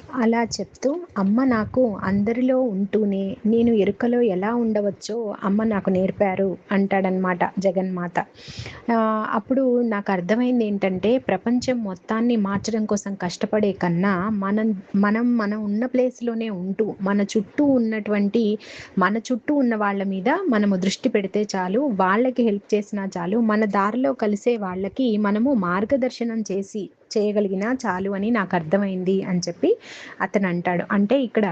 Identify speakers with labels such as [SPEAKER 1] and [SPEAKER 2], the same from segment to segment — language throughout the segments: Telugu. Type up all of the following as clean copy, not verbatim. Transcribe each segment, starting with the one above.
[SPEAKER 1] అలా చెప్తూ అమ్మ నాకు అందరిలో ఉంటూనే నేను ఎరుకలో ఎలా ఉండవచ్చో అమ్మ నాకు నేర్పారు అంటాడనమాట జగన్మాత. అప్పుడు నాకు అర్థమైంది ఏంటంటే ప్రపంచం మొత్తాన్ని మార్చడం కోసం కష్టపడే కన్నా మనం ఉన్న ప్లేస్‌లోనే ఉంటూ మన చుట్టూ ఉన్న వాళ్ళ మీద మనము దృష్టి పెడితే చాలు. వాళ్ళకి హెల్ప్ చేసినా చాలు. మన దారిలో కలిసే వాళ్ళకి మనము మార్గదర్శనం చేయగలిగినా చాలు అని నాకు అర్థమైంది అని చెప్పి అతనంటాడు. అంటే ఇక్కడ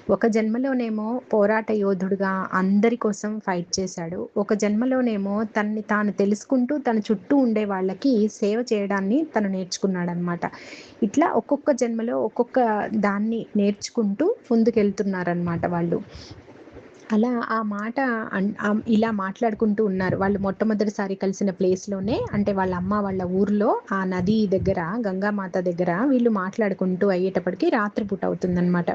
[SPEAKER 1] ఒక జన్మలోనేమో పోరాట యోధుడుగా అందరి కోసం ఫైట్ చేశాడు. ఒక జన్మలోనేమో తనని తాను తెలుసుకుంటూ తన చుట్టూ ఉండే వాళ్ళకి సేవ చేయడాన్ని తను నేర్చుకున్నాడనమాట. ఇట్లా ఒక్కొక్క జన్మలో ఒక్కొక్క దాన్ని నేర్చుకుంటూ ముందుకెళ్తున్నారనమాట వాళ్ళు. అలా ఆ మాట ఇలా మాట్లాడుకుంటూ ఉన్నారు. వాళ్ళు మొట్టమొదటిసారి కలిసిన ప్లేస్‌లోనే, అంటే వాళ్ళ అమ్మ వాళ్ళ ఊర్లో ఆ నది దగ్గర, గంగామాత దగ్గర వీళ్ళు మాట్లాడుకుంటూ అయ్యేటప్పటికి రాత్రి పూట అవుతుందనమాట.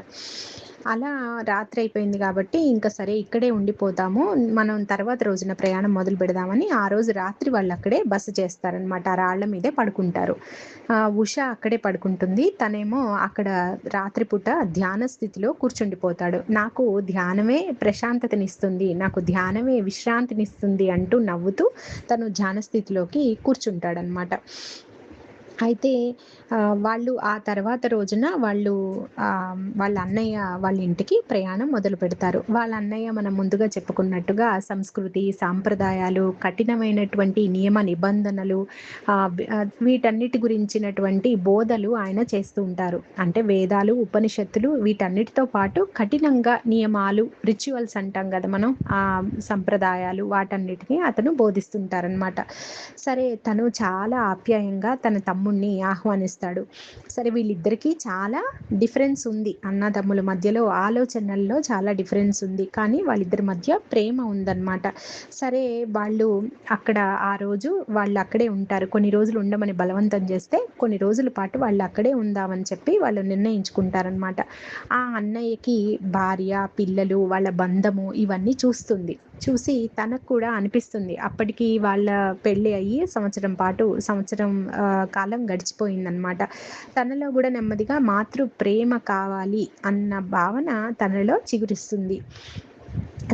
[SPEAKER 1] అలా రాత్రి అయిపోయింది కాబట్టి ఇంక సరే ఇక్కడే ఉండిపోతాము. మనం తర్వాత రోజున ప్రయాణం మొదలు పెడదామని ఆ రోజు రాత్రి వాళ్ళక్కడే బస చేస్తారనమాట. ఆ రాళ్ళ మీదే పడుకుంటారు. ఉష అక్కడే పడుకుంటుంది. తనేమో అక్కడ రాత్రిపూట ధ్యాన స్థితిలో కూర్చుండిపోతాడు. నాకు ధ్యానమే ప్రశాంతతనిస్తుంది. నాకు ధ్యానమే విశ్రాంతినిస్తుంది అంటూ నవ్వుతూ తను ధ్యాన స్థితిలోకి కూర్చుంటాడనమాట. అయితే వాళ్ళు ఆ తర్వాత రోజున వాళ్ళ అన్నయ్య వాళ్ళ ఇంటికి ప్రయాణం మొదలుపెడతారు. వాళ్ళ అన్నయ్య మనం ముందుగా చెప్పుకున్నట్టుగా సంస్కృతి, సాంప్రదాయాలు, కఠినమైనటువంటి నియమ నిబంధనలు వీటన్నిటి గురించినటువంటి బోధలు ఆయన చేస్తూ ఉంటారు. అంటే వేదాలు, ఉపనిషత్తులు వీటన్నిటితో పాటు కఠినంగా నియమాలు, రిచువల్స్ అంటాం గదా మనం. సంప్రదాయాలు వాటన్నిటిని అతను బోధిస్తుంటారనమాట. సరే తను చాలా ఆప్యాయంగా తన తమ్ముడిని ఆహ్వానిస్తాడు. సరే వీళ్ళిద్దరికీ చాలా డిఫరెన్స్ ఉంది. అన్నదమ్ముల మధ్యలో ఆలోచనల్లో చాలా డిఫరెన్స్ ఉంది. కానీ వాళ్ళిద్దరి మధ్య ప్రేమ ఉందన్నమాట. సరే వాళ్ళు అక్కడ ఆ రోజు వాళ్ళు అక్కడే ఉంటారు. కొన్ని రోజులు ఉండమని బలవంతం చేస్తే, కొన్ని రోజుల పాటు వాళ్ళు అక్కడే ఉందామని చెప్పి వాళ్ళు నిర్ణయించుకుంటారనమాట. ఆ అన్నయ్యకి భార్య, పిల్లలు, వాళ్ళ బంధము ఇవన్నీ చూస్తుంది. చూసి తనకు కూడా అనిపిస్తుంది. అప్పటికి వాళ్ళ పెళ్లి అయ్యి సంవత్సరం కాలం గడిచిపోయిందనమాట. తనలో గూడా నెమ్మదిగా మాతృ ప్రేమ కావాలి అన్న భావన తనలో చిగురిస్తుంది.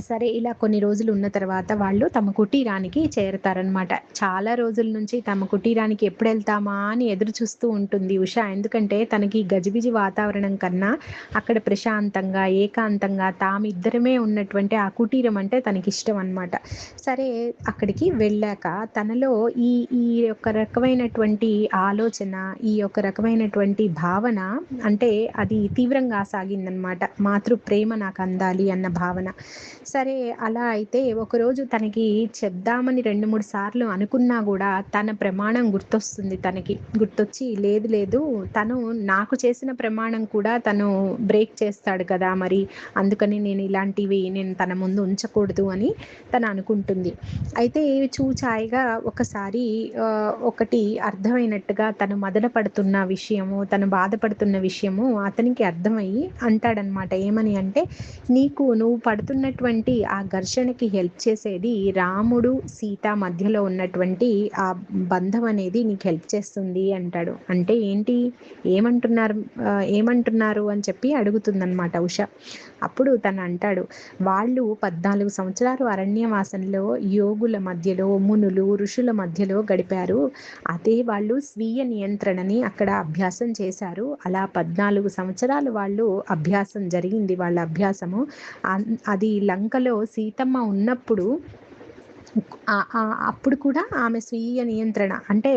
[SPEAKER 1] సరే ఇలా కొన్ని రోజులు ఉన్న తర్వాత వాళ్ళు తమ కుటీరానికి చేరతారనమాట. చాలా రోజుల నుంచి తమ కుటీరానికి ఎప్పుడెళ్తామా అని ఎదురు చూస్తూ ఉంటుంది ఉష. ఎందుకంటే తనకి గజిబిజి వాతావరణం కన్నా అక్కడ ప్రశాంతంగా, ఏకాంతంగా తామిద్దరమే ఉన్నటువంటి ఆ కుటీరం అంటే తనకిష్టం అనమాట. సరే అక్కడికి వెళ్ళాక తనలో ఈ ఈ యొక్క రకమైనటువంటి ఆలోచన, ఈ యొక్క రకమైనటువంటి భావన, అంటే అది తీవ్రంగా సాగిందనమాట. మాతృ ప్రేమ నాకందాలి అన్న భావన. సరే అలా అయితే ఒకరోజు తనకి చెప్దామని 2, 3 సార్లు అనుకున్నా గూడా తన ప్రమాణం గుర్తొస్తుంది తనకి. గుర్తొచ్చి లేదు లేదు తను నాకు చేసిన ప్రమాణం కూడా తను బ్రేక్ చేస్తాడు కదా! మరి అందుకని నేను తన ముందు ఉంచకూడదు అని తను అనుకుంటుంది. అయితే చూచాయిగా ఒకసారి ఒకటి అర్థమైనట్టుగా తను మదన పడుతున్న విషయము, తను బాధపడుతున్న విషయము అతనికి అర్థమయ్యి అంటాడనమాట. ఏమని అంటే, నువ్వు పడుతున్నటువంటి ఆ ఘర్షణకి హెల్ప్ చేసేది రాముడు, సీత మధ్యలో ఉన్నటువంటి ఆ బంధం అనేది నీకు హెల్ప్ చేస్తుంది అంటాడు. అంటే ఏంటి? ఏమంటున్నారు అని చెప్పి అడుగుతుందనమాట ఉష. అప్పుడు తను అంటాడు, వాళ్ళు 14 సంవత్సరాలు అరణ్యవాసంలో యోగుల మధ్యలో, మునులు, ఋషుల మధ్యలో గడిపారు. అదే వాళ్ళు స్వీయ నియంత్రణని అక్కడ అభ్యాసం చేశారు. అలా 14 సంవత్సరాలు వాళ్ళు అభ్యాసం జరిగింది వాళ్ళ అభ్యాసము. అది లంకలో సీతమ్మ ఉన్నప్పుడు అప్పుడు కూడా ఆమె స్వీయ నియంత్రణ అంటే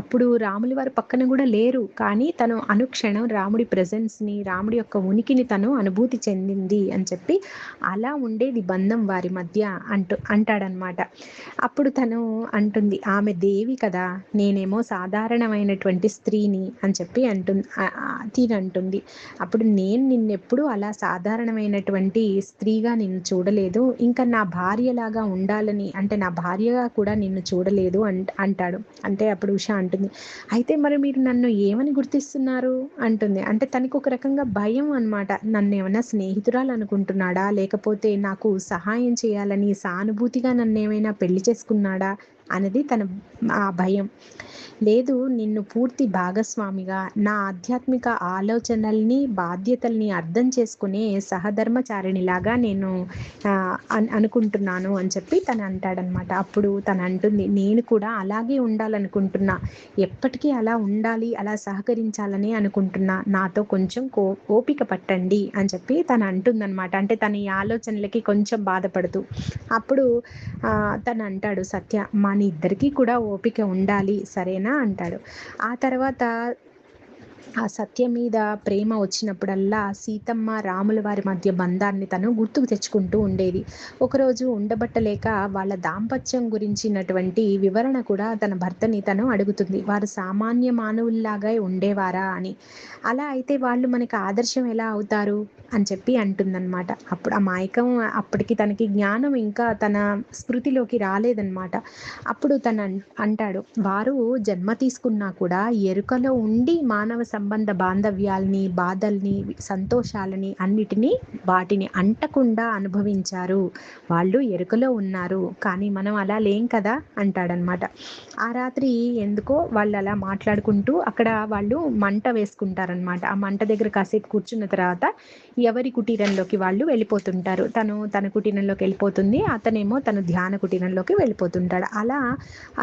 [SPEAKER 1] అప్పుడు రాముల వారు పక్కన కూడా లేరు. కానీ తను అనుక్షణం రాముడి ప్రెజెన్స్‌ని, రాముడి యొక్క ఉనికిని తను అనుభూతి చెందింది అని చెప్పి, అలా ఉండేది బంధం వారి మధ్య అంటాడనమాట. అప్పుడు తను అంటుంది, ఆమె దేవి కదా! నేనేమో సాధారణమైనటువంటి స్త్రీని అని చెప్పి తినంటుంది. అప్పుడు నేను నిన్నెప్పుడూ అలా సాధారణమైనటువంటి స్త్రీగా నిన్ను చూడలేదు. ఇంకా నా భార్యలాగా ఉండాలని, అంటే నా భార్యగా కూడా నిన్ను చూడలేదు అంటాడు. అంటే అప్పుడు ఉష అంటుంది, అయితే మరి మీరు నన్ను ఏమని గుర్తిస్తున్నారు అంటుంది. అంటే తనకి ఒక రకంగా భయం అనమాట. నన్నేమన్నా స్నేహితురాలు అనుకుంటున్నాడా? లేకపోతే నాకు సహాయం చేయాలని సానుభూతిగా నన్నేమైనా పెళ్లి చేసుకున్నాడా? అనేది తన ఆ భయం. లేదు, నిన్ను పూర్తి భాగస్వామిగా, నా ఆధ్యాత్మిక ఆలోచనల్ని, బాధ్యతల్ని అర్థం చేసుకునే సహధర్మచారిణిలాగా నేను అనుకుంటున్నాను అని చెప్పి తను అంటాడనమాట. అప్పుడు తను అంటుంది, నేను కూడా అలాగే ఉండాలనుకుంటున్నా. ఎప్పటికీ అలా ఉండాలి, అలా సహకరించాలని అనుకుంటున్నా. నాతో కొంచెం ఓపిక పట్టండి అని చెప్పి తను అంటుందనమాట. అంటే తన ఈ ఆలోచనలకి కొంచెం బాధపడుతూ. అప్పుడు తను అంటాడు సత్య, మన ఇద్దరికీ కూడా ఓపిక ఉండాలి సరేనా అంటాడు. ఆ తర్వాత ఆ సత్య మీద ప్రేమ వచ్చినప్పుడల్లా సీతమ్మ రాముల వారి మధ్య బంధాన్ని తను గుర్తుకు తెచ్చుకుంటూ ఉండేది. ఒకరోజు ఉండబట్టలేక వాళ్ళ దాంపత్యం గురించినటువంటి వివరణ కూడా తన భర్తని తను అడుగుతుంది. వారు సామాన్య మానవుల్లాగా ఉండేవారా అని. అలా అయితే వాళ్ళు మనకి ఆదర్శం ఎలా అవుతారు అని చెప్పి అంటుందన్నమాట. అప్పుడు ఆ మాయకం అప్పటికి తనకి జ్ఞానం ఇంకా తన స్మృతిలోకి రాలేదన్నమాట. అప్పుడు తను అంటాడు, వారు జన్మ తీసుకున్నా కూడా ఎరుకలో ఉండి మానవ సంబంధ బాంధవ్యాల్ని, బాధల్ని, సంతోషాలని అన్నిటినీ వాటిని అంటకుండా అనుభవించారు. వాళ్ళు ఎరుకలో ఉన్నారు, కానీ మనం అలా లేం కదా అంటాడనమాట. ఆ రాత్రి ఎందుకో వాళ్ళు అలా మాట్లాడుకుంటూ అక్కడ వాళ్ళు మంట వేసుకుంటారనమాట. ఆ మంట దగ్గర కాసేపు కూర్చున్న తర్వాత ఎవరి కుటీరంలోకి వాళ్ళు వెళ్ళిపోతుంటారు. తను తన కుటీరంలోకి వెళ్ళిపోతుంది, అతనేమో తన ధ్యాన కుటీరంలోకి వెళ్ళిపోతుంటాడు. అలా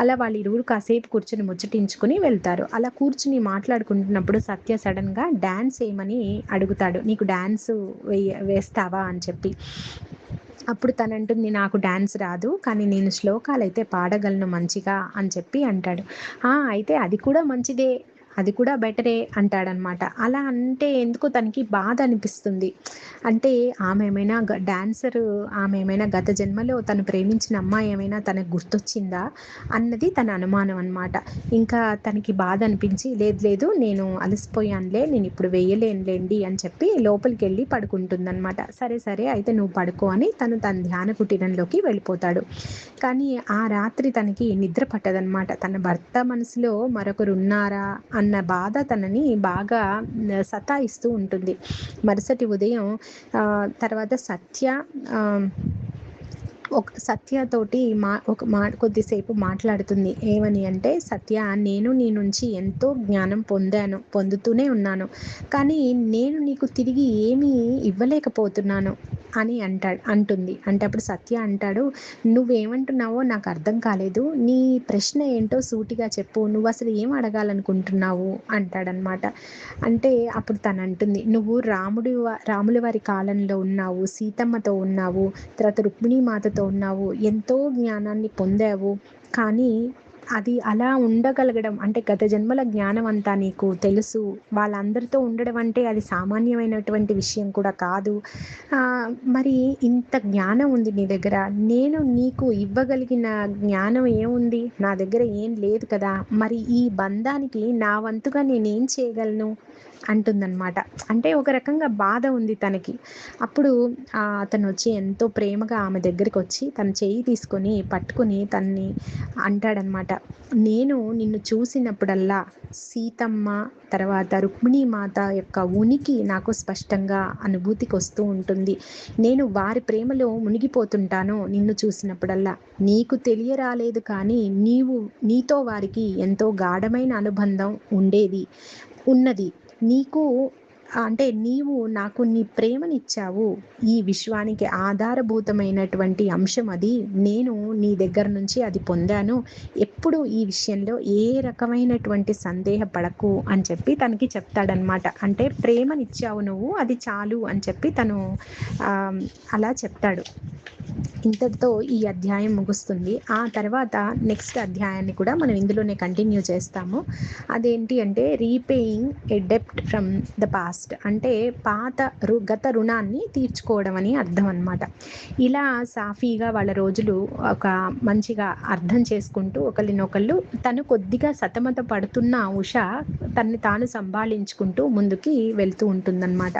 [SPEAKER 1] అలా వాళ్ళు ఇరువురు కాసేపు కూర్చుని ముచ్చటించుకుని వెళ్తారు. అలా కూర్చుని మాట్లాడుకుంటున్నప్పుడు సత్య సడన్గా డాన్స్ ఏమని అడుగుతాడు, నీకు డాన్స్ వేస్తావా అని చెప్పి. అప్పుడు తనంటుంది, నాకు డాన్స్ రాదు, కానీ నేను శ్లోకాలైతే పాడగలను మంచిగా అని చెప్పి అంటాడు. అయితే అది కూడా మంచిదే, అది కూడా బెటరే అంటాడనమాట. అలా అంటే ఎందుకో తనకి బాధ అనిపిస్తుంది. అంటే ఆమె ఏమైనా డాన్సరు, ఆమె ఏమైనా గత జన్మలో తను ప్రేమించిన అమ్మాయి ఏమైనా తనకు గుర్తొచ్చిందా అన్నది తన అనుమానం అనమాట. ఇంకా తనకి బాధ అనిపించి, లేదు లేదు నేను అలసిపోయానులే, నేను ఇప్పుడు వేయలేనులేండి అని చెప్పి లోపలికి వెళ్ళి పడుకుంటుందన్నమాట. సరే సరే అయితే నువ్వు పడుకో అని తను తన ధ్యాన కుటీరంలోకి వెళ్ళిపోతాడు. కానీ ఆ రాత్రి తనకి నిద్ర పట్టదనమాట. తన భర్త మనసులో మరొకరు ఉన్నారా అన్న బాధ తనని బాగా సతాయిస్తూ ఉంటుంది. మరుసటి ఉదయం తర్వాత సత్య సత్యతోటి కొద్దిసేపు మాట్లాడుతుంది. ఏమని అంటే, సత్య, నేను నీ నుంచి ఎంతో జ్ఞానం పొందుతూనే ఉన్నాను, కానీ నేను నీకు తిరిగి ఏమీ ఇవ్వలేకపోతున్నాను అని అంటుంది. అంటే అప్పుడు సత్య అంటాడు, నువ్వేమంటున్నావో నాకు అర్థం కాలేదు, నీ ప్రశ్న ఏంటో సూటిగా చెప్పు, నువ్వు అసలు ఏం అడగాలనుకుంటున్నావు అంటాడనమాట. అంటే అప్పుడు తను అంటుంది, నువ్వు రాముల వారి కాలంలో ఉన్నావు, సీతమ్మతో ఉన్నావు, తర్వాత రుక్మిణీ మాతతో ఉన్నావు, ఎంతో జ్ఞానాన్ని పొందావు, కానీ అది అలా ఉండగలగడం అంటే గత జన్మల జ్ఞానం అంతా నీకు తెలుసు, వాళ్ళందరితో ఉండడం అంటే అది సామాన్యమైనటువంటి విషయం కూడా కాదు. మరి ఇంత జ్ఞానం ఉంది నీ దగ్గర, నేను నీకు ఇవ్వగలిగిన జ్ఞానం ఏముంది, నా దగ్గర ఏం లేదు కదా, మరి ఈ బంధానికి నా వంతుగా నేనేం చేయగలను అంటుందన్నమాట. అంటే ఒక రకంగా బాధ ఉంది తనకి. అప్పుడు అతను వచ్చి ఎంతో ప్రేమగా ఆమె దగ్గరికి వచ్చి తన చెయ్యి తీసుకొని పట్టుకుని తన్ని అంటాడనమాట, నేను నిన్ను చూసినప్పుడల్లా సీతమ్మ తర్వాత రుక్మిణీ మాత యొక్క ఉనికి నాకు స్పష్టంగా అనుభూతికి వస్తూ ఉంటుంది. నేను వారి ప్రేమలో మునిగిపోతుంటాను నిన్ను చూసినప్పుడల్లా. నీకు తెలియరాలేదు, కానీ నీతో వారికి ఎంతో గాఢమైన అనుబంధం ఉన్నది. నీకు అంటే నీవు నాకు నీ ప్రేమనిచ్చావు, ఈ విశ్వానికి ఆధారభూతమైనటువంటి అంశం అది, నేను నీ దగ్గర నుంచి అది పొందాను, ఎప్పుడు ఈ విషయంలో ఏ రకమైనటువంటి సందేహపడకు అని చెప్పి తనకి చెప్తాడనమాట. అంటే ప్రేమనిచ్చావు నువ్వు, అది చాలు అని చెప్పి తను అలా చెప్తాడు. ఇంతటితో ఈ అధ్యాయం ముగుస్తుంది. ఆ తర్వాత నెక్స్ట్ అధ్యాయాన్ని కూడా మనం ఇందులోనే కంటిన్యూ చేస్తాము. అదేంటి అంటే, రీపేయింగ్ ఎ డెప్ట్ ఫ్రమ్ ద పాస్ట్, అంటే గత రుణాన్ని తీర్చుకోవడం అని అర్థం అనమాట. ఇలా సాఫీగా వాళ్ళ రోజులు ఒక మంచిగా అర్థం చేసుకుంటూ ఒకళ్ళనొకళ్ళు, తను కొద్దిగా సతమత పడుతున్న ఉష తన్ని తాను సంభాళించుకుంటూ ముందుకి వెళ్తూ ఉంటుందన్నమాట.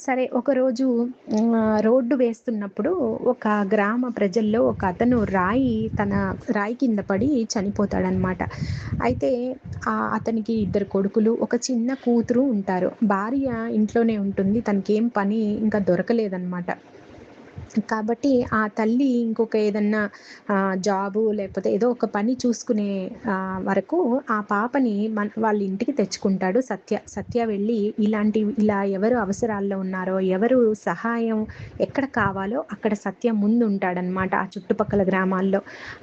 [SPEAKER 1] సరే, ఒకరోజు రోడ్డు వేస్తున్నప్పుడు ఒక గ్రామ ప్రజల్లో ఒక అతను తన రాయి కింద పడి చనిపోతాడనమాట. అయితే అతనికి 2 కొడుకులు, ఒక చిన్న కూతురు ఉంటారు. భార్య ఇంట్లోనే ఉంటుంది, తనకేం పని ఇంకా దొరకలేదన్నమాట. కాబట్టి ఆ తల్లి ఇంకొక ఏదన్నా జాబు లేకపోతే ఏదో ఒక పని చూసుకునే వరకు ఆ పాపని వాళ్ళ ఇంటికి తెచ్చుకుంటాడు సత్య. సత్య వెళ్ళి ఇలా ఎవరు అవసరాల్లో ఉన్నారో, ఎవరు సహాయం ఎక్కడ కావాలో అక్కడ సత్య ముందు ఉంటాడనమాట ఆ చుట్టుపక్కల గ్రామాల్లో.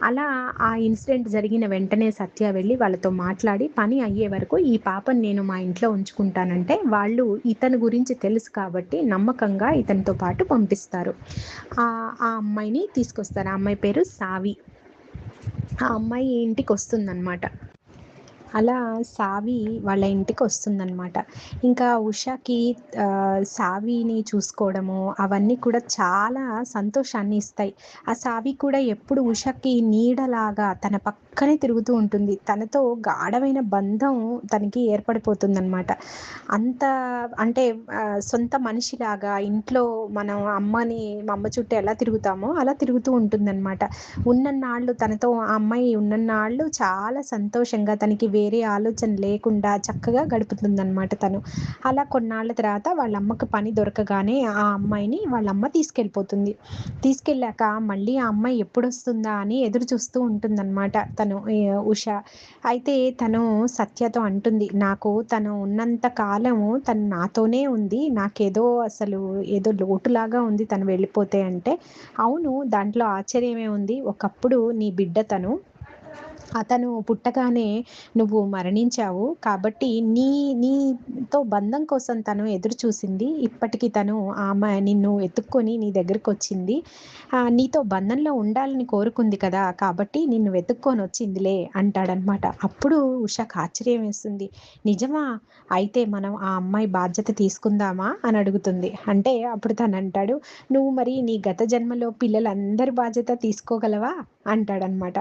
[SPEAKER 1] అలా ఆ ఇన్సిడెంట్ జరిగిన వెంటనే సత్య వెళ్ళి వాళ్ళతో మాట్లాడి పని అయ్యే వరకు ఈ పాపని నేను మా ఇంట్లో ఉంచుకుంటానంటే, వాళ్ళు ఇతని గురించి తెలుసు కాబట్టి నమ్మకంగా ఇతనితో పాటు పంపిస్తారు. ఆ ఆ అమ్మాయిని తీసుకొస్తారు. ఆ అమ్మాయి పేరు సావి. ఆ అమ్మాయి ఇంటికొస్తుందనమాట. అలా సావి వాళ్ళ ఇంటికొస్తుందనమాట. ఇంకా ఉషాకి సావిని చూసుకోవడము అవన్నీ కూడా చాలా సంతోషాన్ని ఇస్తాయి. ఆ సావి కూడా ఎప్పుడు ఉషకి నీడలాగా తన పక్కనే తిరుగుతూ ఉంటుంది. తనతో గాఢమైన బంధం తనకి ఏర్పడిపోతుందనమాట. అంత అంటే సొంత మనిషిలాగా ఇంట్లో మనం మా అమ్మ చుట్టూ ఎలా తిరుగుతామో అలా తిరుగుతూ ఉంటుందనమాట. ఉన్నన్నాళ్ళు తనతో ఆ అమ్మాయి ఉన్నన్నాళ్ళు చాలా సంతోషంగా తనకి వేరే ఆలోచన లేకుండా చక్కగా గడుపుతుందనమాట తను. అలా కొన్నాళ్ళ తర్వాత వాళ్ళ అమ్మకి పని దొరకగానే ఆ అమ్మాయిని వాళ్ళ అమ్మ తీసుకెళ్ళిపోతుంది. తీసుకెళ్ళాక మళ్ళీ ఆ అమ్మాయి ఎప్పుడొస్తుందా అని ఎదురు చూస్తూ ఉంటుందన్నమాట తను ఉష. అయితే తను సత్యతో అంటుంది, నాకు తను ఉన్నంత కాలము తను నాతోనే ఉంది, నాకేదో అసలు ఏదో లోటులాగా ఉంది తను వెళ్ళిపోతే అంటే, అవును దాంట్లో ఆశ్చర్యమే ఉంది, ఒకప్పుడు నీ బిడ్డ అతను పుట్టగానే నువ్వు మరణించావు కాబట్టి నీతో బంధం కోసం తను ఎదురు చూసింది. ఇప్పటికి తను ఆమె నిన్ను ఎత్తుక్కొని నీ దగ్గరకు వచ్చింది. నీతో బంధంలో ఉండాలని కోరుకుంది కదా, కాబట్టి నిన్ను వెతుక్కొని వచ్చిందిలే అంటాడనమాట. అప్పుడు ఉషకు ఆశ్చర్యం వేస్తుంది. నిజమా? అయితే మనం ఆ అమ్మాయి బాధ్యత తీసుకుందామా అని అడుగుతుంది. అంటే అప్పుడు తను అంటాడు, నువ్వు మరి నీ గత జన్మలో పిల్లలందరి బాధ్యత తీసుకోగలవా అంటాడనమాట.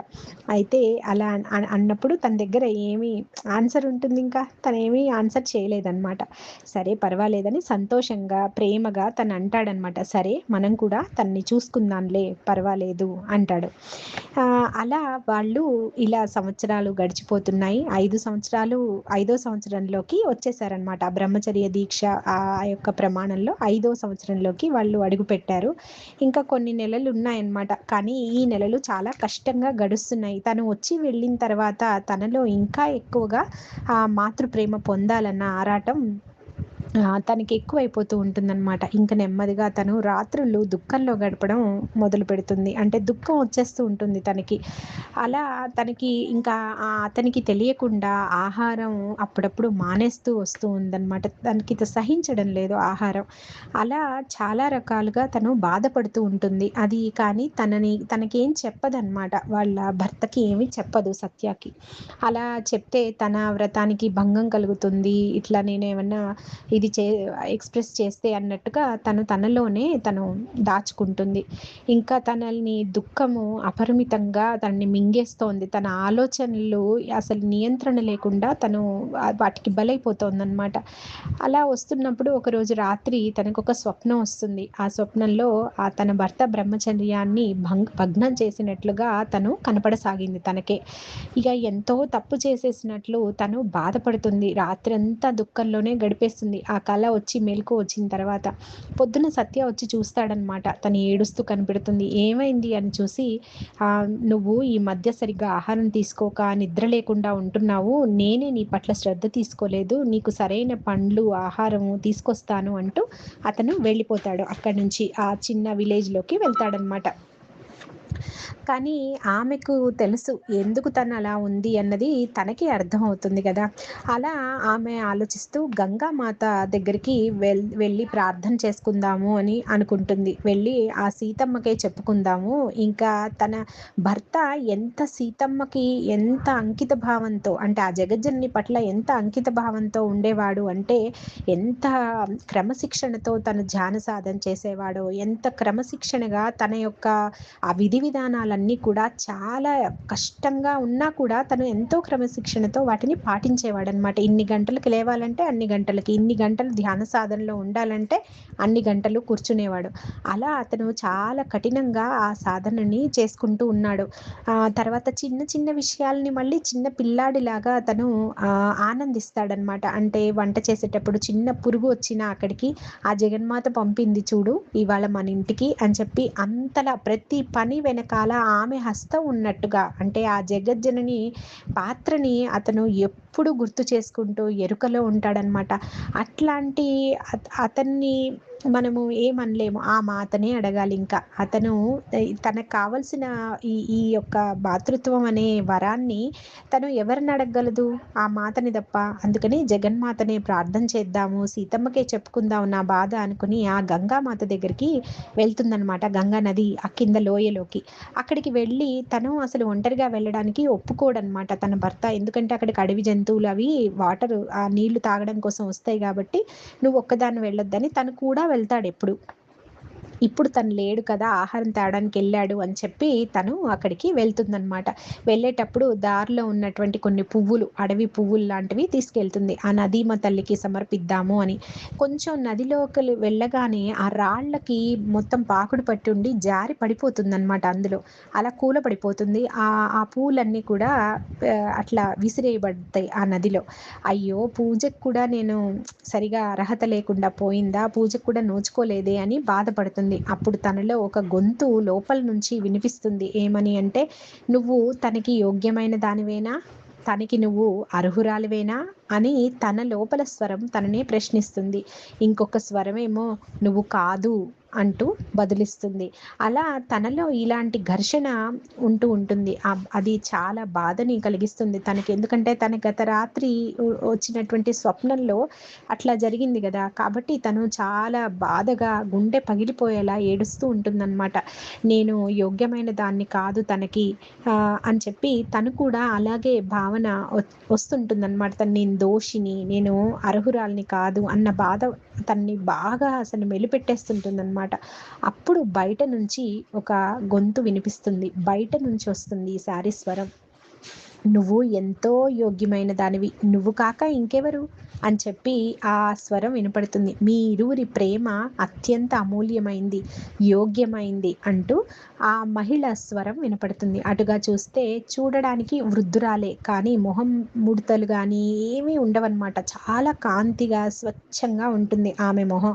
[SPEAKER 1] అయితే అలా అన్నప్పుడు తన దగ్గర ఏమి ఆన్సర్ ఉంటుంది, ఇంకా తనేమి ఆన్సర్ చేయలేదన్నమాట. సరే పర్వాలేదని సంతోషంగా ప్రేమగా తను అంటాడనమాట. సరే మనం కూడా తన్ని చూసుకుందాంలే పర్వాలేదు అంటాడు. అలా వాళ్ళు ఇలా సంవత్సరాలు గడిచిపోతున్నాయి. 5 సంవత్సరాలు 5వ సంవత్సరంలోకి వచ్చేసారనమాట. ఆ బ్రహ్మచర్య దీక్ష ఆ యొక్క ప్రమాణంలో 5వ సంవత్సరంలోకి వాళ్ళు అడుగుపెట్టారు. ఇంకా కొన్ని నెలలు ఉన్నాయన్నమాట. కానీ ఈ నెలలు చాలా కష్టంగా గడుస్తున్నాయి. తను వచ్చి వెళ్ళిన తర్వాత తనలో ఇంకా ఎక్కువగా మాతృప్రేమ పొందాలన్న ఆరాటం తనకి ఎక్కువైపోతూ ఉంటుందన్నమాట. ఇంక నెమ్మదిగా తను రాత్రుళ్ళు దుఃఖంలో గడపడం మొదలు పెడుతుంది. అంటే దుఃఖం వచ్చేస్తూ ఉంటుంది తనకి. అలా తనకి ఇంకా అతనికి తెలియకుండా ఆహారం అప్పుడప్పుడు మానేస్తూ వస్తూ ఉందన్నమాట. తనకి సహించడం లేదు ఆహారం. అలా చాలా రకాలుగా తను బాధపడుతూ ఉంటుంది. అది కానీ తనకేం చెప్పదన్నమాట. వాళ్ళ భర్తకి ఏమీ చెప్పదు సత్యకి. అలా చెప్తే తన వ్రతానికి భంగం కలుగుతుంది. ఇట్లా నేనేమన్నా ఇది ఎక్స్‌ప్రెస్ చేస్తే అన్నట్టుగా తనలోనే దాచుకుంటుంది. ఇంకా తనని దుఃఖము అపరిమితంగా తనని మింగేస్తోంది. తన ఆలోచనలు అసలు నియంత్రణ లేకుండా తను వాటికి బలైపోతోందనమాట. అలా వస్తున్నప్పుడు ఒకరోజు రాత్రి తనకొక స్వప్నం వస్తుంది. ఆ స్వప్నంలో తన భర్త బ్రహ్మచర్యాన్ని భగ్నం చేసినట్లుగా తను కనపడసాగింది తనకే. ఇక ఎంతో తప్పు చేసేసినట్లు తను బాధపడుతుంది. రాత్రంతా దుఃఖంలోనే గడిపేస్తుంది. ఆ కల వచ్చి మెలుకువ వచ్చిన తర్వాత పొద్దున సత్య వచ్చి చూస్తాడనమాట. తను ఏడుస్తూ కనిపెడుతుంది. ఏమైంది అని చూసి, నువ్వు ఈ మధ్య సరిగ్గా ఆహారం తీసుకోక నిద్ర లేకుండా ఉంటున్నావు, నేనే నీ పట్ల శ్రద్ధ తీసుకోలేదు, నీకు సరైన పండ్లు ఆహారము తీసుకొస్తాను అంటూ అతను వెళ్ళిపోతాడు. అక్కడి నుంచి ఆ చిన్న విలేజ్‌లోకి వెళ్తాడనమాట. కానీ ఆమెకు తెలుసు ఎందుకు తను అలా ఉంది అన్నది తనకి అర్థమవుతుంది కదా. అలా ఆమె ఆలోచిస్తూ గంగామాత దగ్గరికి వెళ్ళి ప్రార్థన చేసుకుందాము అని అనుకుంటుంది. వెళ్ళి ఆ సీతమ్మకే చెప్పుకుందాము, ఇంకా తన భర్త ఎంత అంకిత భావంతో, అంటే ఆ జగజ్జనని పట్ల ఎంత అంకిత భావంతో ఉండేవాడు అంటే, ఎంత క్రమశిక్షణతో తను ధ్యాన సాధన చేసేవాడో, ఎంత క్రమశిక్షణగా తన యొక్క ఆ విధి విధానాలన్నీ కూడా చాలా కష్టంగా ఉన్నా కూడా తను ఎంతో క్రమశిక్షణతో వాటిని పాటించేవాడనమాట. ఇన్ని గంటలకు లేవాలంటే అన్ని గంటలకి, ఇన్ని గంటలు ధ్యాన సాధనలో ఉండాలంటే అన్ని గంటలు కూర్చునేవాడు. అలా అతను చాలా కఠినంగా ఆ సాధనని చేసుకుంటూ ఉన్నాడు. తర్వాత చిన్న చిన్న విషయాల్ని మళ్ళీ చిన్న పిల్లాడిలాగా అతను ఆనందిస్తాడనమాట. అంటే వంట చేసేటప్పుడు చిన్న పురుగు వచ్చినా అక్కడికి ఆ జగన్మాత పంపింది చూడు ఇవాళ మన ఇంటికి అని చెప్పి అంతలా ప్రతి పని వెనకాల ఆమె హస్తం ఉన్నట్టుగా, అంటే ఆ జగజ్జనని పాత్రని అతను ఎప్పుడు గుర్తు చేసుకుంటూ ఎరుకలో ఉంటాడనమాట. అట్లాంటి అతన్ని మనము ఏమనలేము. ఆ మాతనే అడగాలి ఇంకా. అతను తనకు కావాల్సిన ఈ ఈ యొక్క మాతృత్వం అనే వరాన్ని తను ఎవరిని అడగగలదు? ఆ మాతని తప్ప. అందుకని జగన్మాతనే ప్రార్థన చేద్దాము, సీతమ్మకే చెప్పుకుందాం నా బాధ అనుకుని ఆ గంగామాత దగ్గరికి వెళ్తుందనమాట. గంగా నది ఆ కింద లోయలోకి. అక్కడికి వెళ్ళి తను అసలు ఒంటరిగా వెళ్ళడానికి ఒప్పుకోడనమాట తన భర్త. ఎందుకంటే అక్కడికి అడవి జంతువులు అవి వాటర్ ఆ నీళ్లు తాగడం కోసం వస్తాయి కాబట్టి నువ్వు ఒక్కదాన్ని వెళ్ళొద్దని తను కూడా వెళ్తాడెప్పుడు. ఇప్పుడు తను లేడు కదా, ఆహారం తేడానికి వెళ్ళాడు అని చెప్పి తను అక్కడికి వెళ్తుందనమాట. వెళ్ళేటప్పుడు దారిలో ఉన్నటువంటి కొన్ని పువ్వులు, అడవి పువ్వులు లాంటివి తీసుకెళ్తుంది. ఆ నదీమ తల్లికి సమర్పిద్దాము అని. కొంచెం నదిలోకి వెళ్ళగానే ఆ రాళ్ళకి మొత్తం పాకుడు పట్టి ఉండి జారి పడిపోతుందనమాట అందులో. అలా కూలపడిపోతుంది. ఆ పూలన్నీ కూడా అట్లా విసిరేయబడతాయి ఆ నదిలో. అయ్యో! పూజకు కూడా నేను సరిగా అర్హత లేకుండా పోయిందా, పూజకు కూడా నోచుకోలేదే అని బాధపడుతుంది. అప్పుడు తనలో ఒక గొంతు లోపల నుంచి వినిపిస్తుంది. ఏమని అంటే, నువ్వు తనకి యోగ్యమైన దానివేనా, తనకి నువ్వు అర్హురాలివేనా అని తన లోపల స్వరం తననే ప్రశ్నిస్తుంది. ఇంకొక స్వరమేమో నువ్వు కాదు అంటూ బదులిస్తుంది. అలా తనలో ఇలాంటి ఘర్షణ ఉంటూ ఉంటుంది. అది చాలా బాధని కలిగిస్తుంది తనకి. ఎందుకంటే తన గత రాత్రి వచ్చినటువంటి స్వప్నంలో అట్లా జరిగింది గదా! కాబట్టి తను చాలా బాధగా గుండె పగిలిపోయేలా ఏడుస్తూ ఉంటుందన్నమాట. నేను యోగ్యమైన దాన్ని కాదు తనకి అని చెప్పి తను కూడా అలాగే భావన వస్తుంటుందన్నమాట. నేను దోషిని, నేను అర్హురాలిని కాదు అన్న బాధ తనని బాగా అసలు మెలిపెట్టేస్తుంటుందన్నమాట. అప్పుడు బయట నుంచి ఒక గొంతు వినిపిస్తుంది. బయట నుంచి వస్తుంది ఈసారి స్వరం. నువ్వు ఎంతో యోగ్యమైన దానివి, నువ్వు కాక ఇంకెవరు అని చెప్పి ఆ స్వరం వినపడుతుంది. మీ ఇరువురి ప్రేమ అత్యంత అమూల్యమైంది, యోగ్యమైంది అంటూ ఆ మహిళ స్వరం వినపడుతుంది. అటుగా చూస్తే చూడడానికి వృద్ధురాలే, కానీ మొహం ముడతలు కానీ ఏమీ ఉండవన్నమాట. చాలా కాంతిగా స్వచ్ఛంగా ఉంటుంది ఆమె మొహం.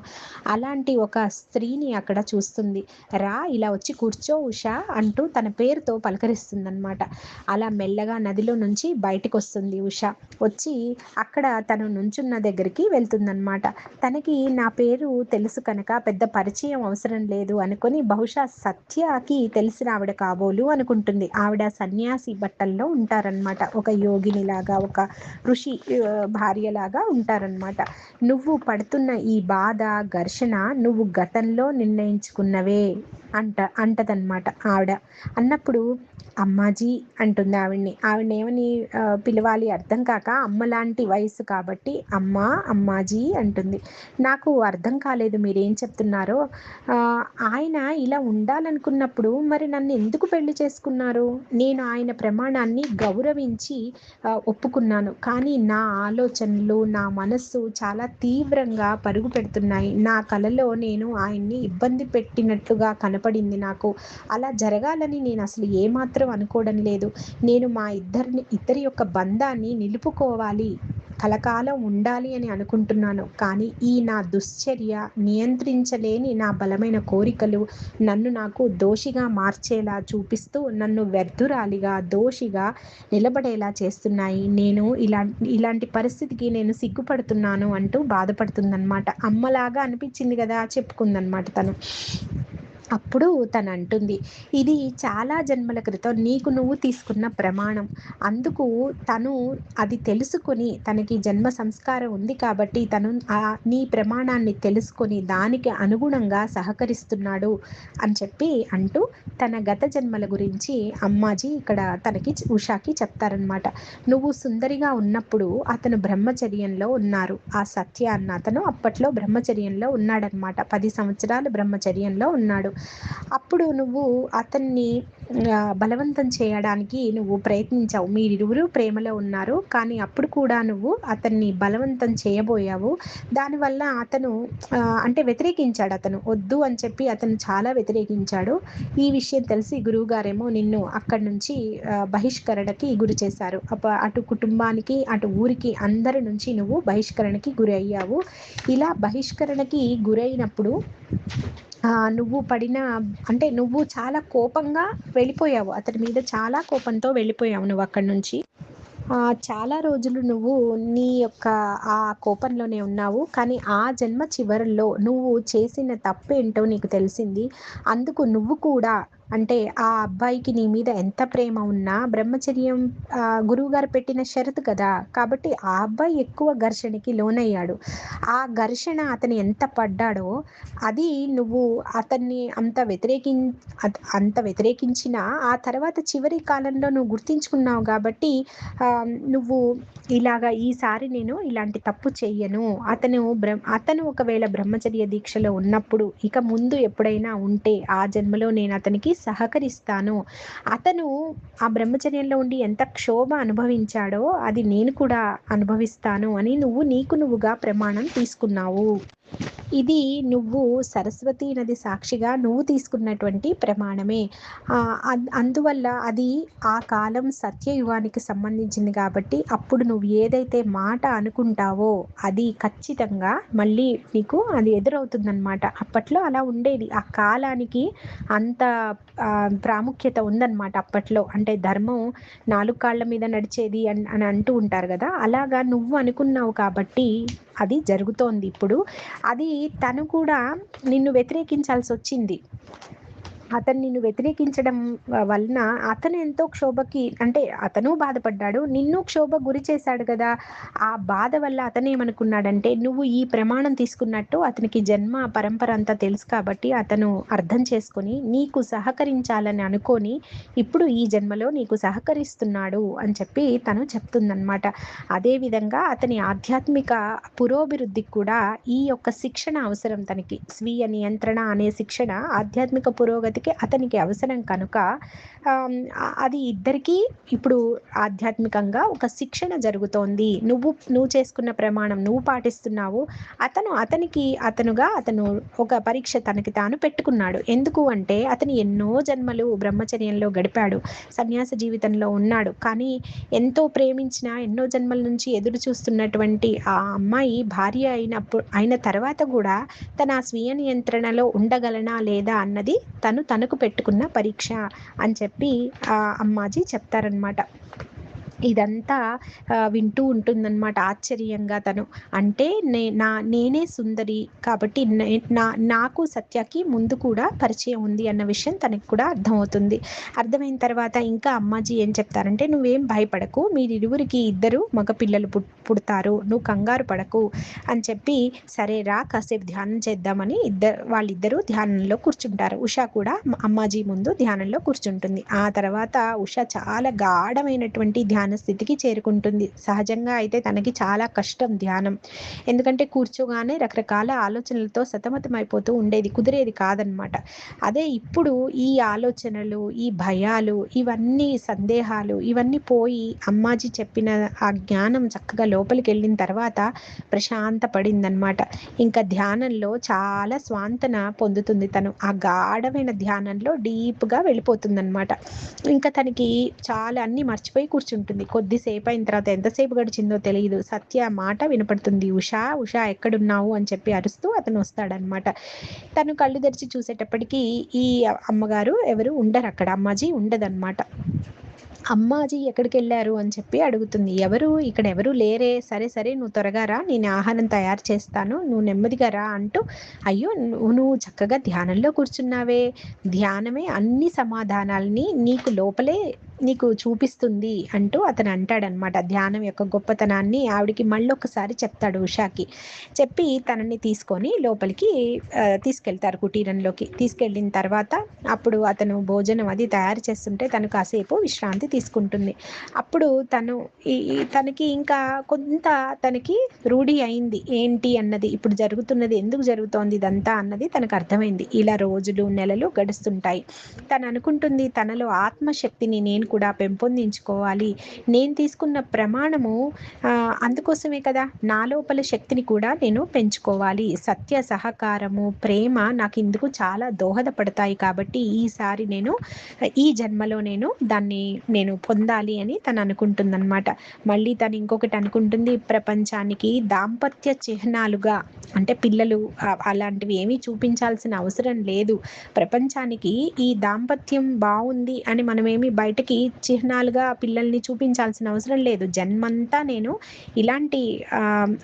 [SPEAKER 1] అలాంటి ఒక స్త్రీని అక్కడ చూస్తుంది. రా ఇలా వచ్చి కూర్చో ఉషా అంటూ తన పేరుతో పలకరిస్తుందన్నమాట. అలా మెల్లగా నదిలో నుంచి బయటకు వస్తుంది ఉష. వచ్చి అక్కడ తను నుంచున్న దగ్గరికి వెళ్తుందన్నమాట. తనకి నా పేరు తెలుసు కనుక పెద్ద పరిచయం అవసరం లేదు అనుకొని బహుశా సత్యకి తెలిసిన ఆవిడ కాబోలు అనుకుంటుంది. ఆవిడ సన్యాసి బట్టల్లో ఉంటారనమాట. ఒక యోగినిలాగా, ఒక ఋషి భార్యలాగా ఉంటారనమాట. నువ్వు పడుతున్న ఈ బాధ, ఘర్షణ నువ్వు గతంలో నిర్ణయించుకున్నవే అంటదన్నమాట ఆవిడ. అన్నప్పుడు అమ్మాజీ అంటుంది ఆవిడ్ని. ఆవిడనేమని పిలవాలి అర్థం కాక అమ్మలాంటి వయసు కాబట్టి అమ్మా, అమ్మాజీ అంటుంది. నాకు అర్థం కాలేదు మీరేం చెప్తున్నారో. ఆయన ఇలా ఉండాలనుకున్నప్పుడు మరి నన్ను ఎందుకు పెళ్లి చేసుకున్నారు? నేను ఆయన ప్రమాణాన్ని గౌరవించి ఒప్పుకున్నాను. కానీ నా ఆలోచనలు, నా మనస్సు చాలా తీవ్రంగా పరుగు పెడుతున్నాయి. నా కలలో నేను ఆయన్ని ఇబ్బంది పెట్టినట్లుగా కనపడింది నాకు. అలా జరగాలని నేను అసలు ఏమాత్రం అనుకోవడం లేదు. నేను మా ఇద్దరి యొక్క బంధాన్ని నిలుపుకోవాలి, కలకాలం ఉండాలి అని అనుకుంటున్నాను. కానీ ఈ నా దుశ్చర్య, నియంత్రించలేని నా బలమైన కోరికలు నన్ను నాకు దోషిగా మార్చేలా చూపిస్తూ నన్ను వ్యర్థురాలిగా, దోషిగా నిలబడేలా చేస్తున్నాయి. నేను ఇలాంటి పరిస్థితికి నేను సిగ్గుపడుతున్నాను అంటూ బాధపడుతుందన్నమాట. అమ్మలాగా అనిపించింది కదా చెప్పుకుందన్నమాట తను. అప్పుడు తను అంటుంది, ఇది చాలా జన్మల క్రితం నీకు నువ్వు తీసుకున్న ప్రమాణం. అందుకు తను అది తెలుసుకొని, తనకి జన్మ సంస్కారం ఉంది కాబట్టి తను నీ ప్రమాణాన్ని తెలుసుకొని దానికి అనుగుణంగా సహకరిస్తున్నాడు అని చెప్పి అంటూ తన గత జన్మల గురించి అమ్మాజీ ఇక్కడ తనకి ఉషాకి చెప్తారనమాట. నువ్వు సుందరిగా ఉన్నప్పుడు అతను బ్రహ్మచర్యంలో ఉన్నారు. ఆ సత్య అన్న అతను అప్పట్లో బ్రహ్మచర్యంలో ఉన్నాడనమాట. 10 సంవత్సరాలు బ్రహ్మచర్యంలో ఉన్నాడు. అప్పుడు నువ్వు అతన్ని బలవంతం చేయడానికి నువ్వు ప్రయత్నించావు. మీరిరువురు ప్రేమలో ఉన్నారు. కానీ అప్పుడు కూడా నువ్వు అతన్ని బలవంతం చేయబోయావు. దానివల్ల అతను అంటే వ్యతిరేకించాడు. అతను వద్దు అని చెప్పి అతను చాలా వ్యతిరేకించాడు. ఈ విషయం తెలిసి గురువుగారేమో నిన్ను అక్కడి నుంచి బహిష్కరణకి గురి చేశారు. అటు కుటుంబానికి, అటు ఊరికి అందరి నుంచి నువ్వు బహిష్కరణకి గురి అయ్యావు. ఇలా బహిష్కరణకి గురైనప్పుడు నువ్వు పడిన అంటే నువ్వు చాలా కోపంగా వెళ్ళిపోయావు. అతని మీద చాలా కోపంతో వెళ్ళిపోయావు నువ్వు అక్కడి నుంచి. చాలా రోజులు నువ్వు నీ యొక్క ఆ కోపంలోనే ఉన్నావు. కానీ ఆ జన్మ చివరల్లో నువ్వు చేసిన తప్పేంటో నీకు తెలిసింది. అందుకు నువ్వు కూడా అంటే ఆ అబ్బాయికి నీ మీద ఎంత ప్రేమ ఉన్నా బ్రహ్మచర్యం గురువుగారు పెట్టిన షరతు కదా! కాబట్టి ఆ అబ్బాయి ఎక్కువ ఘర్షణకి లోనయ్యాడు. ఆ ఘర్షణ అతను ఎంత పడ్డాడో అది నువ్వు అతన్ని అంత వ్యతిరేకించినా ఆ తర్వాత చివరి కాలంలో నువ్వు గుర్తించుకున్నావు కాబట్టి నువ్వు ఇలాగా ఈసారి నేను ఇలాంటి తప్పు చెయ్యను. అతను ఒకవేళ బ్రహ్మచర్య దీక్షలో ఉన్నప్పుడు ఇక ముందు ఎప్పుడైనా ఉంటే ఆ జన్మలో నేను అతనికి సహకరిస్తాను. అతను ఆ బ్రహ్మచర్యంలో ఉండి ఎంత క్షోభ అనుభవించాడో అది నేను కూడా అనుభవిస్తాను అని నీకు నువ్వుగా ప్రమాణం తీసుకున్నావు. ఇది నువ్వు సరస్వతీ నది సాక్షిగా నువ్వు తీసుకున్నటువంటి ప్రమాణమే. అందువల్ల అది ఆ కాలం సత్యయుగానికి సంబంధించింది కాబట్టి అప్పుడు నువ్వు ఏదైతే మాట అనుకుంటావో అది ఖచ్చితంగా మళ్ళీ నీకు అది ఎదురవుతుందన్నమాట. అప్పట్లో అలా ఉండేది. ఆ కాలానికి అంత ప్రాముఖ్యత ఉందన్నమాట అప్పట్లో. అంటే ధర్మం 4 కాళ్ళ మీద నడిచేది అని అంటూ ఉంటారు కదా! అలాగా నువ్వు అనుకున్నావు కాబట్టి అది జరుగుతోంది ఇప్పుడు. అది తను కూడా నిన్ను వ్యతిరేకించాల్సి వచ్చింది. అతను నిన్ను వ్యతిరేకించడం వలన అతను ఎంతో క్షోభకి అంటే అతను బాధపడ్డాడు. నిన్ను క్షోభ గురి చేశాడు కదా! ఆ బాధ వల్ల అతనేమనుకున్నాడంటే నువ్వు ఈ ప్రమాణం తీసుకున్నట్టు అతనికి జన్మ పరంపర అంతా తెలుసు కాబట్టి అతను అర్థం చేసుకొని నీకు సహకరించాలని అనుకొని ఇప్పుడు ఈ జన్మలో నీకు సహకరిస్తున్నాడు అని చెప్పి తను చెప్తుందన్నమాట. అదేవిధంగా అతని ఆధ్యాత్మిక పురోభివృద్ధికి కూడా ఈ యొక్క శిక్షణ అవసరం తనకి. స్వీయ నియంత్రణ అనే శిక్షణ ఆధ్యాత్మిక పురోగతికి అతనికి అవసరం కనుక అది ఇద్దరికీ ఇప్పుడు ఆధ్యాత్మికంగా ఒక శిక్షణ జరుగుతోంది. నువ్వు చేసుకున్న ప్రమాణం నువ్వు పాటిస్తున్నావు. అతను ఒక పరీక్ష తనకి తాను పెట్టుకున్నాడు. ఎందుకు అంటే అతను ఎన్నో జన్మలు బ్రహ్మచర్యంలో గడిపాడు. సన్యాస జీవితంలో ఉన్నాడు. కానీ ఎంతో ప్రేమించిన ఎన్నో జన్మల నుంచి ఎదురు చూస్తున్నటువంటి ఆ అమ్మాయి భార్య అయిన తర్వాత కూడా తన స్వీయ నియంత్రణలో ఉండగలనా లేదా అన్నది తనకు పెట్టుకున్న పరీక్ష అని చెప్పి అమ్మాజీ చెప్తారనమాట. ఇదంతా వింటూ ఉంటుందన్నమాట ఆశ్చర్యంగా తను. అంటే నేనే సుందరి కాబట్టి నాకు సత్యకి ముందు కూడా పరిచయం ఉంది అన్న విషయం తనకి కూడా అర్థమవుతుంది. అర్థమైన తర్వాత ఇంకా అమ్మాజీ ఏం చెప్తారంటే నువ్వేం భయపడకు, మీరిరువురికి ఇద్దరు మగ పిల్లలు పుడతారు, నువ్వు కంగారు పడకు అని చెప్పి సరే రా కాసేపు ధ్యానం చేద్దామని వాళ్ళిద్దరూ ధ్యానంలో కూర్చుంటారు. ఉషా కూడా అమ్మాజీ ముందు ధ్యానంలో కూర్చుంటుంది. ఆ తర్వాత ఉషా చాలా గాఢమైనటువంటి ధ్యాన స్థితికి చేరుకుంటుంది. సహజంగా అయితే తనకి చాలా కష్టం ధ్యానం. ఎందుకంటే కూర్చోగానే రకరకాల ఆలోచనలతో సతమతమైపోతూ ఉండేది, కుదిరేది కాదనమాట. అదే ఇప్పుడు ఈ ఆలోచనలు, ఈ భయాలు, ఇవన్నీ సందేహాలు ఇవన్నీ పోయి అమ్మాజీ చెప్పిన ఆ జ్ఞానం చక్కగా లోపలికి వెళ్ళిన తర్వాత ప్రశాంత పడిందనమాట. ఇంకా ధ్యానంలో చాలా స్వాంతన పొందుతుంది తను. ఆ గాఢమైన ధ్యానంలో డీప్గా వెళ్ళిపోతుందనమాట. ఇంకా తనకి చాలా అన్ని మర్చిపోయి కూర్చుంటుంది. కొద్దిసేపు అయిన తర్వాత ఎంతసేపు గడిచిందో తెలియదు. సత్య మాట వినపడుతుంది. ఉషా ఎక్కడున్నావు అని చెప్పి అరుస్తూ అతను వస్తాడనమాట. తను కళ్ళు తెరిచి చూసేటప్పటికి ఈ అమ్మగారు ఎవరు ఉండరు అక్కడ. అమ్మాజీ ఉండదన్నమాట. అమ్మాజీ ఎక్కడికి వెళ్ళారు అని చెప్పి అడుగుతుంది. ఇక్కడ ఎవరు లేరే, సరే నువ్వు త్వరగా రా, నేను ఆహారం తయారు చేస్తాను, నువ్వు నెమ్మదిగా రా అంటూ అయ్యో నువ్వు చక్కగా ధ్యానంలో కూర్చున్నావే, ధ్యానమే అన్ని సమాధానాలని నీకు లోపలే నీకు చూపిస్తుంది అంటూ అతను అంటాడనమాట. ధ్యానం యొక్క గొప్పతనాన్ని ఆవిడికి మళ్ళొకసారి చెప్తాడు ఉషాకి. చెప్పి తనని తీసుకొని లోపలికి తీసుకెళ్తారు కుటీరంలోకి. తీసుకెళ్ళిన తర్వాత అప్పుడు అతను భోజనం అది తయారు చేస్తుంటే తను కాసేపు విశ్రాంతి తీసుకుంటుంది. అప్పుడు తను తనకి ఇంకా కొంత తనకి రూఢి అయింది. ఏంటి అన్నది, ఇప్పుడు జరుగుతున్నది ఎందుకు జరుగుతోంది ఇదంతా అన్నది తనకు అర్థమైంది. ఇలా రోజులు, నెలలు గడుస్తుంటాయి. తను అనుకుంటుంది తనలో ఆత్మశక్తిని నేను కూడా పెంపొందించుకోవాలి. నేను తీసుకున్న ప్రమాణము అందుకోసమే కదా, నా లోపల శక్తిని కూడా నేను పెంచుకోవాలి. సత్య, సహకారము, ప్రేమ నాకు ఇందుకు చాలా దోహదపడతాయి. కాబట్టి ఈసారి నేను ఈ జన్మలో నేను పొందాలి అని తను అనుకుంటుందన్నమాట. మళ్ళీ తను ఇంకొకటి అనుకుంటుంది, ప్రపంచానికి దాంపత్య చిహ్నాలుగా, అంటే పిల్లలు అలాంటివి ఏమీ చూపించాల్సిన అవసరం లేదు. ప్రపంచానికి ఈ దాంపత్యం బాగుంది అని మనమేమి బయటకి చిహ్నాలుగా పిల్లల్ని చూపించాల్సిన అవసరం లేదు. జన్మంతా నేను ఇలాంటి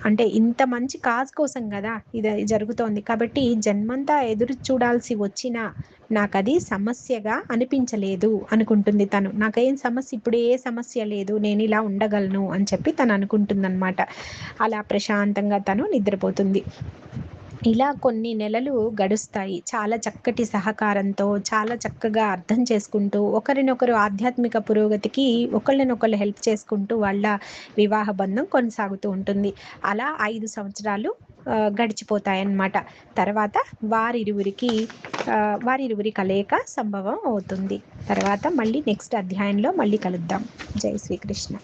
[SPEAKER 1] అంటే ఇంత మంచి కాజ్ కోసం కదా ఇది జరుగుతోంది. కాబట్టి జన్మంతా ఎదురు చూడాల్సి వచ్చినా నాకది సమస్యగా అనిపించలేదు అనుకుంటుంది తను. నాకేం సమస్య, ఇప్పుడు ఏ సమస్య లేదు, నేను ఇలా ఉండగలను అని చెప్పి తను అనుకుంటుందన్నమాట. అలా ప్రశాంతంగా తను నిద్రపోతుంది. ఇలా కొన్ని నెలలు గడుస్తాయి. చాలా చక్కటి సహకారంతో, చాలా చక్కగా అర్థం చేసుకుంటూ, ఒకరినొకరు ఆధ్యాత్మిక పురోగతికి ఒకళ్ళనొకళ్ళు హెల్ప్ చేసుకుంటూ వాళ్ళ వివాహ బంధం కొనసాగుతూ ఉంటుంది. అలా 5 సంవత్సరాలు గడిచిపోతాయన్నమాట. తర్వాత వారిరువురి కలయిక సంభవం అవుతుంది. తర్వాత మళ్ళీ నెక్స్ట్ అధ్యాయంలో మళ్ళీ కలుద్దాం. జై శ్రీకృష్ణ.